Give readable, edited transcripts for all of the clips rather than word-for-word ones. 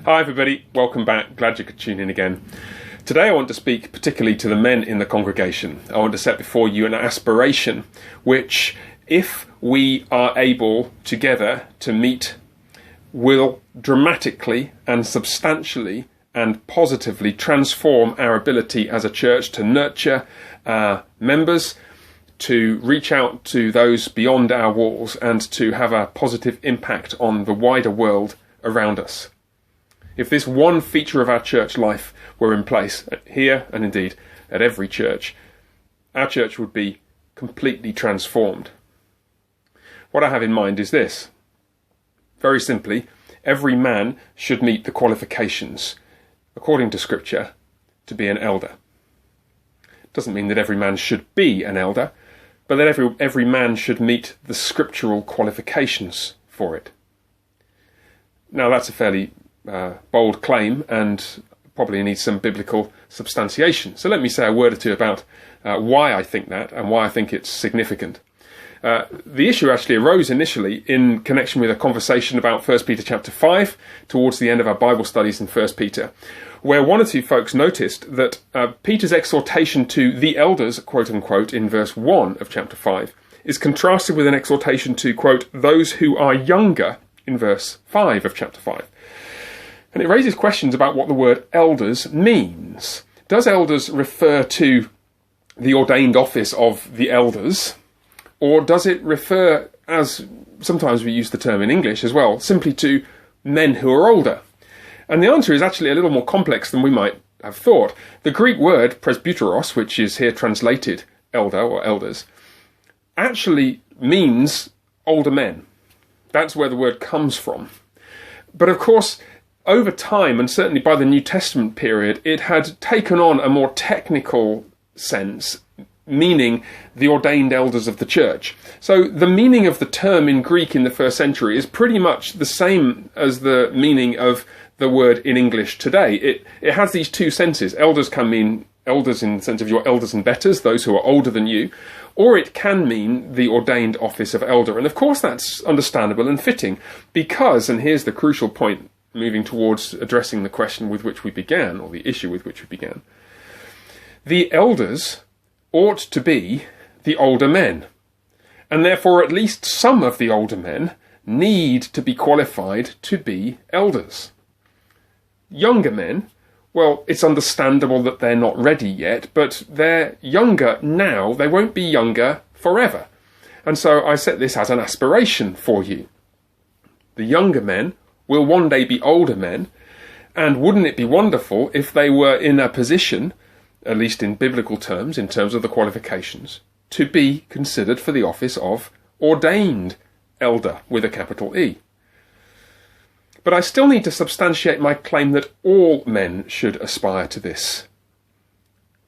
Hi everybody, welcome back, glad you could tune in again. Today I want to speak particularly to the men in the congregation. I want to set before you an aspiration which, if we are able together to meet, will dramatically and substantially and positively transform our ability as a church to nurture our members, to reach out to those beyond our walls, and to have a positive impact on the wider world around us. If this one feature of our church life were in place here, and indeed at every church, our church would be completely transformed. What I have in mind is this. Very simply, every man should meet the qualifications, according to Scripture, to be an elder. Doesn't mean that every man should be an elder, but that every man should meet the scriptural qualifications for it. Now that's a fairly bold claim and probably needs some biblical substantiation. So let me say a word or two about why I think that and why I think it's significant. The issue actually arose initially in connection with a conversation about 1 Peter chapter 5 towards the end of our Bible studies in 1 Peter, where one or two folks noticed that Peter's exhortation to the elders, quote unquote, in verse 1 of chapter 5 is contrasted with an exhortation to, quote, those who are younger in verse 5 of chapter 5. And it raises questions about what the word elders means. Does elders refer to the ordained office of the elders, or does it refer, as sometimes we use the term in English as well, simply to men who are older? And the answer is actually a little more complex than we might have thought. The Greek word presbyteros, which is here translated elder or elders, actually means older men. That's where the word comes from. But of course, over time, and certainly by the New Testament period, it had taken on a more technical sense, meaning the ordained elders of the church. So the meaning of the term in Greek in the first century is pretty much the same as the meaning of the word in English today. It has these two senses. Elders can mean elders in the sense of your elders and betters, those who are older than you, or it can mean the ordained office of elder. And of course that's understandable and fitting because, and here's the crucial point moving towards addressing the question with which we began, or the issue with which we began, the elders ought to be the older men, and therefore at least some of the older men need to be qualified to be elders. Younger men, well, it's understandable that they're not ready yet, but they're younger now, they won't be younger forever. And so I set this as an aspiration for you. The younger men will one day be older men, and wouldn't it be wonderful if they were in a position, at least in biblical terms, in terms of the qualifications, to be considered for the office of ordained elder with a capital E. But I still need to substantiate my claim that all men should aspire to this.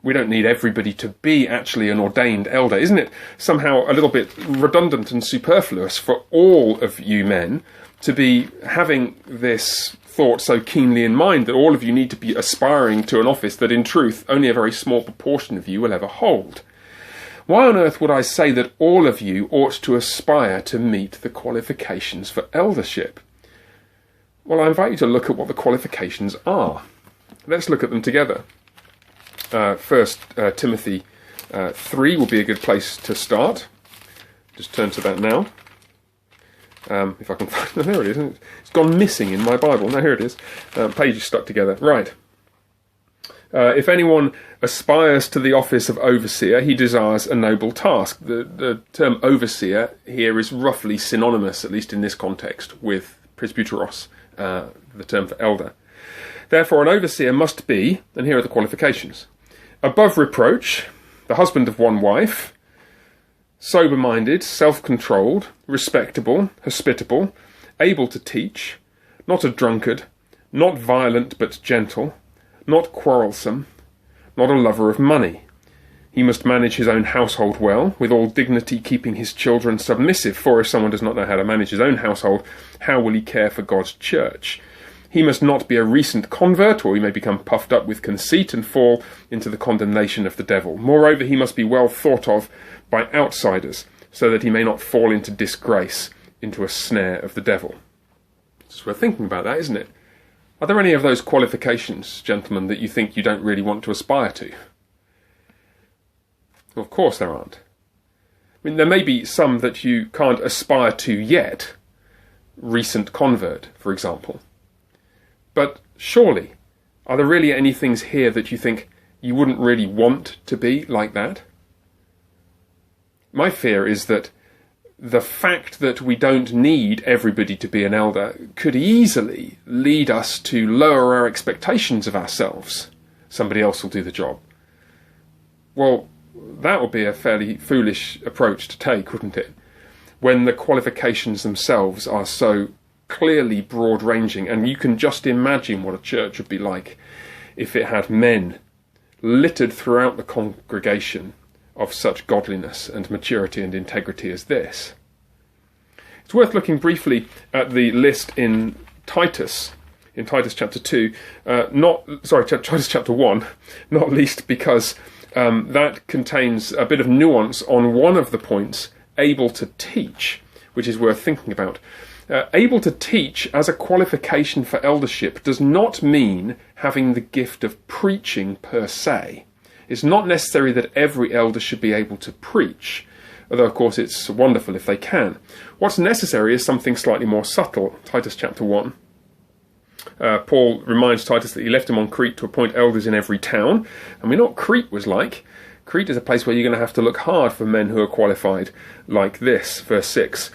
We don't need everybody to be actually an ordained elder. Isn't it somehow a little bit redundant and superfluous for all of you men to be having this thought so keenly in mind that all of you need to be aspiring to an office that in truth only a very small proportion of you will ever hold? Why on earth would I say that all of you ought to aspire to meet the qualifications for eldership? Well, I invite you to look at what the qualifications are. Let's look at them together. First, Timothy 3 will be a good place to start. Just turn to that now. If I can find it. There it is. It's gone missing in my Bible. No, here it is. Page is stuck together. Right. If anyone aspires to the office of overseer, he desires a noble task. The term overseer here is roughly synonymous, at least in this context, with presbyteros, the term for elder. Therefore, an overseer must be, and here are the qualifications, above reproach, the husband of one wife, sober-minded, self-controlled, respectable, hospitable, able to teach, not a drunkard, not violent but gentle, not quarrelsome, not a lover of money. He must manage his own household well, with all dignity keeping his children submissive, for if someone does not know how to manage his own household, how will he care for God's church? He must not be a recent convert, or he may become puffed up with conceit and fall into the condemnation of the devil. Moreover, he must be well thought of by outsiders, so that he may not fall into disgrace, into a snare of the devil. It's worth thinking about that, isn't it? Are there any of those qualifications, gentlemen, that you think you don't really want to aspire to? Well, of course there aren't. I mean, there may be some that you can't aspire to yet. Recent convert, for example. But surely, are there really any things here that you think you wouldn't really want to be like that? My fear is that the fact that we don't need everybody to be an elder could easily lead us to lower our expectations of ourselves. Somebody else will do the job. Well, that would be a fairly foolish approach to take, wouldn't it? When the qualifications themselves are so clearly broad-ranging, and you can just imagine what a church would be like if it had men littered throughout the congregation of such godliness and maturity and integrity as this. It's worth looking briefly at the list in Titus chapter 2, Titus chapter 1, not least because that contains a bit of nuance on one of the points, able to teach, which is worth thinking about. Able to teach as a qualification for eldership does not mean having the gift of preaching per se. It's not necessary that every elder should be able to preach, although of course it's wonderful if they can. What's necessary is something slightly more subtle. Titus chapter 1. Paul reminds Titus that he left him on Crete to appoint elders in every town. And we know what Crete was like. Crete is a place where you're going to have to look hard for men who are qualified like this. Verse 6.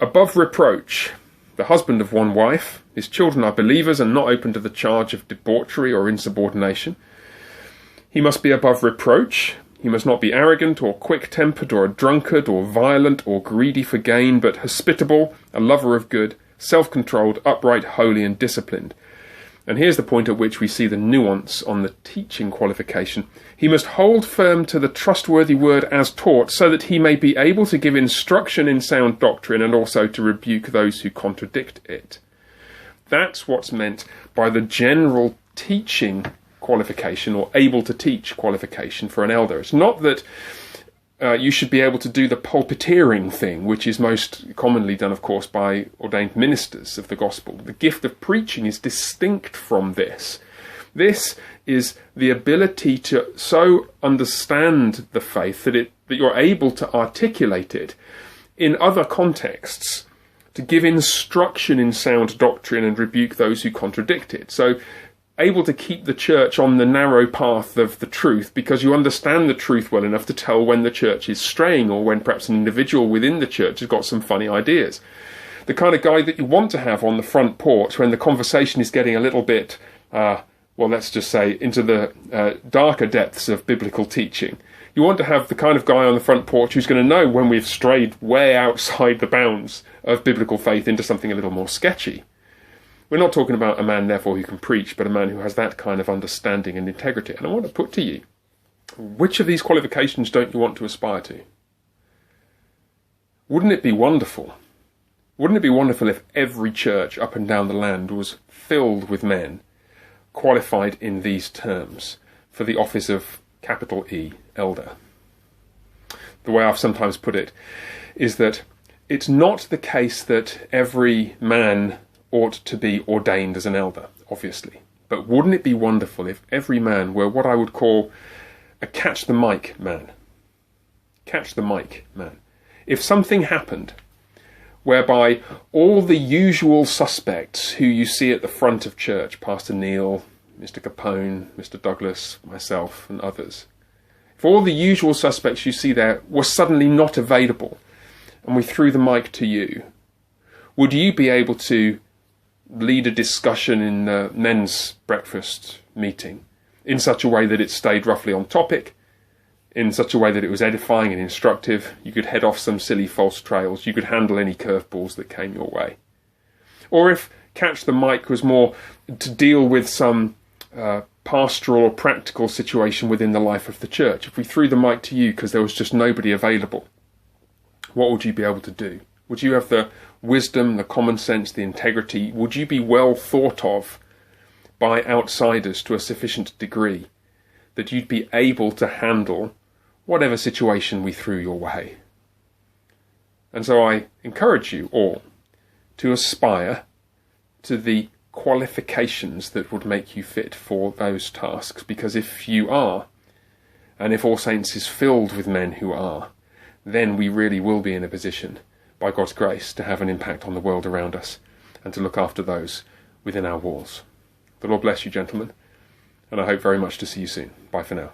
Above reproach, the husband of one wife, his children are believers and not open to the charge of debauchery or insubordination. He must be above reproach. He must not be arrogant or quick-tempered or a drunkard or violent or greedy for gain, but hospitable, a lover of good, self-controlled, upright, holy, and disciplined. And here's the point at which we see the nuance on the teaching qualification. He must hold firm to the trustworthy word as taught, so that he may be able to give instruction in sound doctrine and also to rebuke those who contradict it. That's what's meant by the general teaching qualification, or able to teach qualification for an elder. It's not that you should be able to do the pulpiteering thing, which is most commonly done, of course, by ordained ministers of the gospel. The gift of preaching is distinct from this. This is the ability to so understand the faith that you're able to articulate it in other contexts, to give instruction in sound doctrine and rebuke those who contradict it. So able to keep the church on the narrow path of the truth because you understand the truth well enough to tell when the church is straying or when perhaps an individual within the church has got some funny ideas. The kind of guy that you want to have on the front porch when the conversation is getting a little bit, let's just say, into the darker depths of biblical teaching. You want to have the kind of guy on the front porch who's going to know when we've strayed way outside the bounds of biblical faith into something a little more sketchy. We're not talking about a man, therefore, who can preach, but a man who has that kind of understanding and integrity. And I want to put to you, which of these qualifications don't you want to aspire to? Wouldn't it be wonderful? Wouldn't it be wonderful if every church up and down the land was filled with men qualified in these terms for the office of capital E, elder? The way I've sometimes put it is that it's not the case that every man ought to be ordained as an elder, obviously. But wouldn't it be wonderful if every man were what I would call a catch-the-mic man? Catch-the-mic man. If something happened whereby all the usual suspects who you see at the front of church, Pastor Neil, Mr. Capone, Mr. Douglas, myself and others, if all the usual suspects you see there were suddenly not available and we threw the mic to you, would you be able to lead a discussion in the men's breakfast meeting in such a way that it stayed roughly on topic, in such a way that it was edifying and instructive? You could head off some silly false trails. You could handle any curveballs that came your way. Or if Catch the Mic was more to deal with some pastoral or practical situation within the life of the church, if we threw the mic to you because there was just nobody available, what would you be able to do? Would you have the wisdom, the common sense, the integrity? Would you be well thought of by outsiders to a sufficient degree that you'd be able to handle whatever situation we threw your way? And so I encourage you all to aspire to the qualifications that would make you fit for those tasks, because if you are, and if All Saints is filled with men who are, then we really will be in a position, by God's grace, to have an impact on the world around us and to look after those within our walls. The Lord bless you, gentlemen, and I hope very much to see you soon. Bye for now.